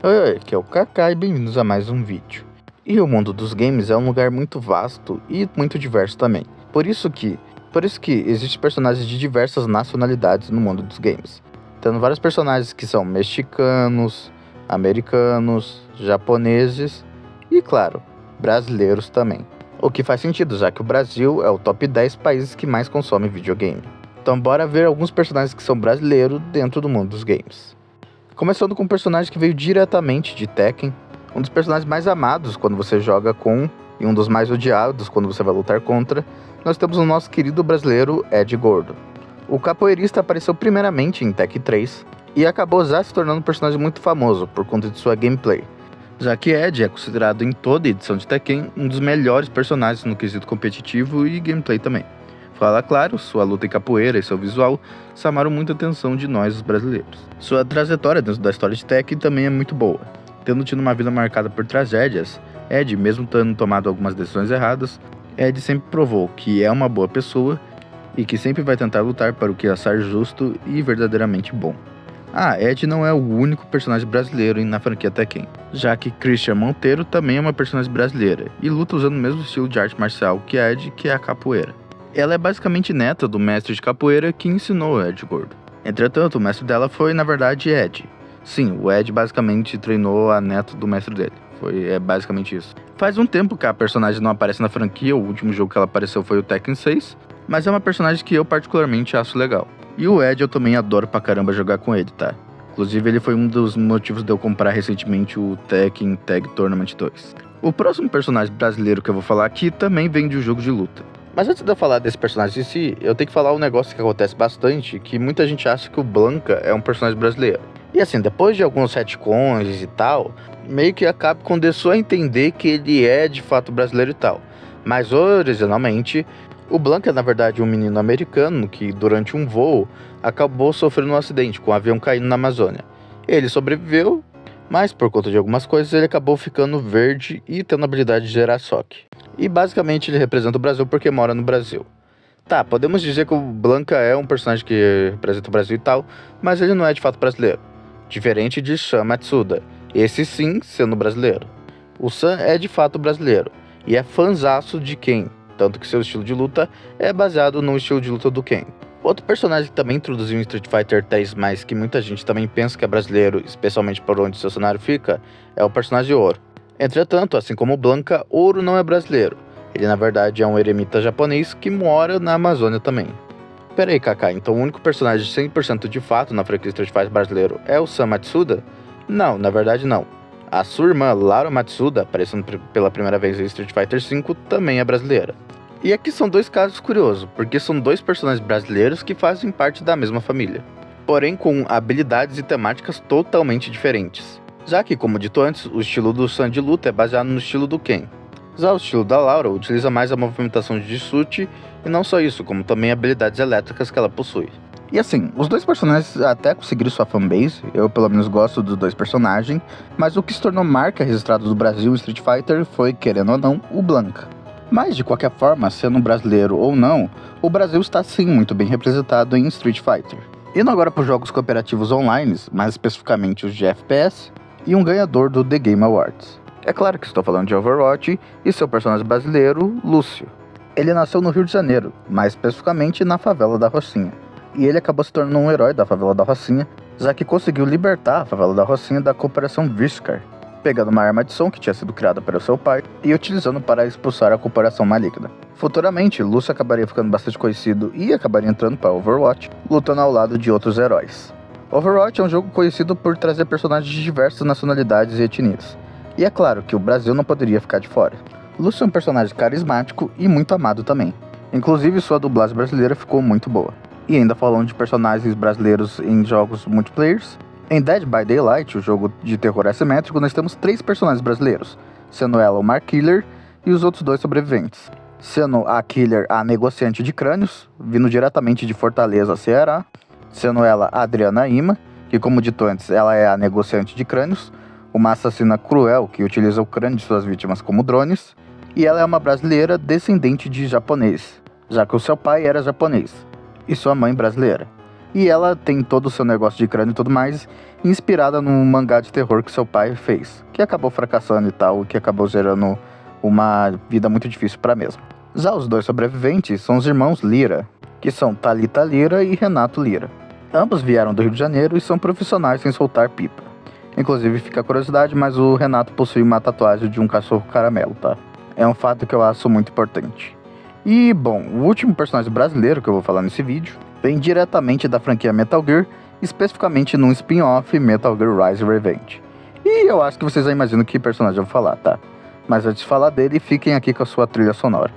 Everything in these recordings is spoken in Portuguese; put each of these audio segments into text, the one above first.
Oi, oi, aqui é o Kaká e bem-vindos a mais um vídeo. E o mundo dos games é um lugar muito vasto e muito diverso também. Por isso que existem personagens de diversas nacionalidades no mundo dos games. Tendo vários personagens que são mexicanos, americanos, japoneses e, claro, brasileiros também. O que faz sentido, já que o Brasil é o top 10 países que mais consomem videogame. Então bora ver alguns personagens que são brasileiros dentro do mundo dos games. Começando com um personagem que veio diretamente de Tekken, um dos personagens mais amados quando você joga com, e um dos mais odiados quando você vai lutar contra, nós temos o nosso querido brasileiro Ed Gordo. O capoeirista apareceu primeiramente em Tekken 3 e acabou já se tornando um personagem muito famoso por conta de sua gameplay, já que Ed é considerado em toda edição de Tekken um dos melhores personagens no quesito competitivo e gameplay também. Fala claro, sua luta em capoeira e seu visual chamaram muita atenção de nós, os brasileiros. Sua trajetória dentro da história de Tekken também é muito boa. Tendo tido uma vida marcada por tragédias, Ed, mesmo tendo tomado algumas decisões erradas, Ed sempre provou que é uma boa pessoa e que sempre vai tentar lutar para o que achar justo e verdadeiramente bom. Ed não é o único personagem brasileiro na franquia Tekken, já que Christian Monteiro também é uma personagem brasileira e luta usando o mesmo estilo de arte marcial que Ed, que é a capoeira. Ela é basicamente neta do mestre de capoeira que ensinou Ed Gordo. Entretanto, o mestre dela foi, na verdade, Ed. Sim, o Ed basicamente treinou a neta do mestre dele. É basicamente isso. Faz um tempo que a personagem não aparece na franquia, o último jogo que ela apareceu foi o Tekken 6, mas é uma personagem que eu particularmente acho legal. E o Ed eu também adoro pra caramba jogar com ele, tá? Inclusive ele foi um dos motivos de eu comprar recentemente o Tekken Tag Tournament 2. O próximo personagem brasileiro que eu vou falar aqui também vem de um jogo de luta. Mas antes de eu falar desse personagem em si, eu tenho que falar um negócio que acontece bastante, que muita gente acha que o Blanka é um personagem brasileiro. E assim, depois de alguns retcons e tal, meio que a Capcom começou a entender que ele é de fato brasileiro e tal. Mas originalmente, o Blanka é na verdade um menino americano que durante um voo acabou sofrendo um acidente com um avião caindo na Amazônia. Ele sobreviveu, mas por conta de algumas coisas ele acabou ficando verde e tendo a habilidade de gerar choque. E basicamente ele representa o Brasil porque mora no Brasil. Tá, podemos dizer que o Blanka é um personagem que representa o Brasil e tal, mas ele não é de fato brasileiro. Diferente de Sam Matsuda, esse sim sendo brasileiro. O Sam é de fato brasileiro, e é fanzaço de Ken, tanto que seu estilo de luta é baseado no estilo de luta do Ken. Outro personagem que também introduziu em Street Fighter 3, mas que muita gente também pensa que é brasileiro, especialmente por onde seu cenário fica, é o personagem Ouro. Entretanto, assim como o Blanka, Ouro não é brasileiro. Ele na verdade é um eremita japonês que mora na Amazônia também. Pera aí, Kaká, então o único personagem 100% de fato na franquia Street Fighter brasileiro é o Sam Matsuda? Não, na verdade não. A sua irmã Laura Matsuda, aparecendo pela primeira vez em Street Fighter V, também é brasileira. E aqui são dois casos curiosos, porque são dois personagens brasileiros que fazem parte da mesma família, porém com habilidades e temáticas totalmente diferentes. Já que, como dito antes, o estilo do Sam de luta é baseado no estilo do Ken. Já o estilo da Laura utiliza mais a movimentação de Jutsu, e não só isso, como também habilidades elétricas que ela possui. E assim, os dois personagens até conseguiram sua fanbase, eu pelo menos gosto dos dois personagens, mas o que se tornou marca registrada do Brasil em Street Fighter foi, querendo ou não, o Blanka. Mas de qualquer forma, sendo brasileiro ou não, o Brasil está sim muito bem representado em Street Fighter. Indo agora para os jogos cooperativos online, mais especificamente os de FPS, e um ganhador do The Game Awards. É claro que estou falando de Overwatch e seu personagem brasileiro, Lúcio. Ele nasceu no Rio de Janeiro, mais especificamente na favela da Rocinha. E ele acabou se tornando um herói da favela da Rocinha, já que conseguiu libertar a favela da Rocinha da Corporação Vizcar, pegando uma arma de som que tinha sido criada pelo seu pai e utilizando para expulsar a corporação maligna. Futuramente, Lúcio acabaria ficando bastante conhecido e acabaria entrando para Overwatch, lutando ao lado de outros heróis. Overwatch é um jogo conhecido por trazer personagens de diversas nacionalidades e etnias. E é claro que o Brasil não poderia ficar de fora. Lúcio é um personagem carismático e muito amado também. Inclusive sua dublagem brasileira ficou muito boa. E ainda falando de personagens brasileiros em jogos multiplayers, em Dead by Daylight, o jogo de terror assimétrico, nós temos 3 personagens brasileiros, sendo ela o Mark Killer e os outros 2 sobreviventes. Sendo a Killer a negociante de crânios, vindo diretamente de Fortaleza, Ceará. Sendo ela a Adriana Ima, que como dito antes, ela é a negociante de crânios, uma assassina cruel que utiliza o crânio de suas vítimas como drones. E ela é uma brasileira descendente de japonês, já que o seu pai era japonês, e sua mãe brasileira. E ela tem todo o seu negócio de crânio e tudo mais, inspirada num mangá de terror que seu pai fez, que acabou fracassando e tal, que acabou gerando uma vida muito difícil para mesma. Já os dois sobreviventes são os irmãos Lira, que são Thalita Lira e Renato Lira. Ambos vieram do Rio de Janeiro e são profissionais em soltar pipa. Inclusive, fica a curiosidade, mas o Renato possui uma tatuagem de um cachorro caramelo, tá? É um fato que eu acho muito importante. E, bom, o último personagem brasileiro que eu vou falar nesse vídeo vem diretamente da franquia Metal Gear, especificamente num spin-off Metal Gear Rise Revenge. E eu acho que vocês já imaginam que personagem eu vou falar, tá? Mas antes de falar dele, fiquem aqui com a sua trilha sonora.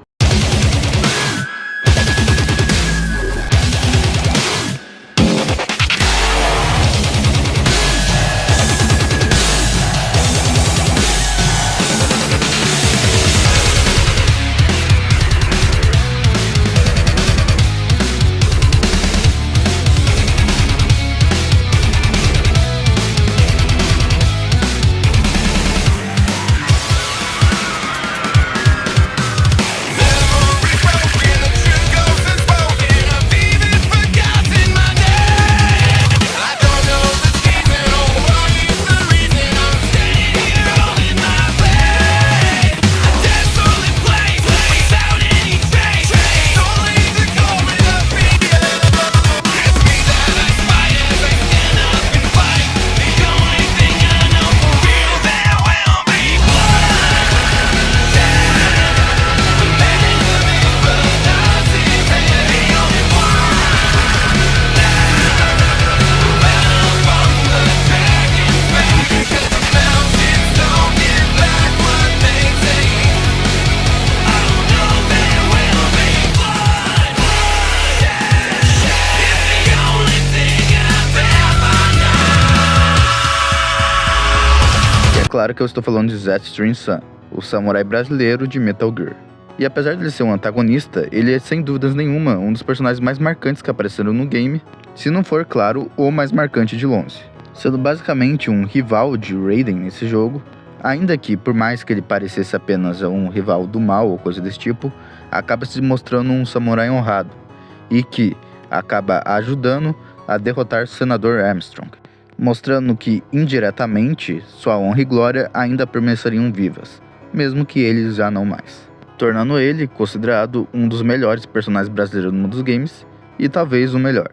Claro que eu estou falando de Zetstream Sun, o samurai brasileiro de Metal Gear. E apesar de ele ser um antagonista, ele é sem dúvidas nenhuma um dos personagens mais marcantes que apareceram no game, se não for, claro, o mais marcante de longe. Sendo basicamente um rival de Raiden nesse jogo, ainda que, por mais que ele parecesse apenas um rival do mal ou coisa desse tipo, acaba se mostrando um samurai honrado, e que acaba ajudando a derrotar o senador Armstrong, mostrando que, indiretamente, sua honra e glória ainda permaneceriam vivas, mesmo que eles já não mais, tornando ele considerado um dos melhores personagens brasileiros no mundo dos games, e talvez o melhor.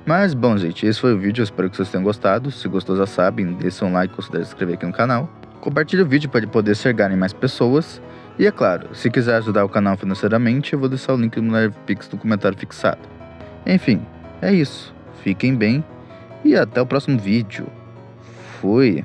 Mas, bom gente, esse foi o vídeo, eu espero que vocês tenham gostado. Se gostou, já sabem, deixa um like e considere se inscrever aqui no canal. Compartilhe o vídeo para ele poder chegar em mais pessoas. E é claro, se quiser ajudar o canal financeiramente, eu vou deixar o link no LivePix no comentário fixado. Enfim, é isso. Fiquem bem. E até o próximo vídeo. Fui!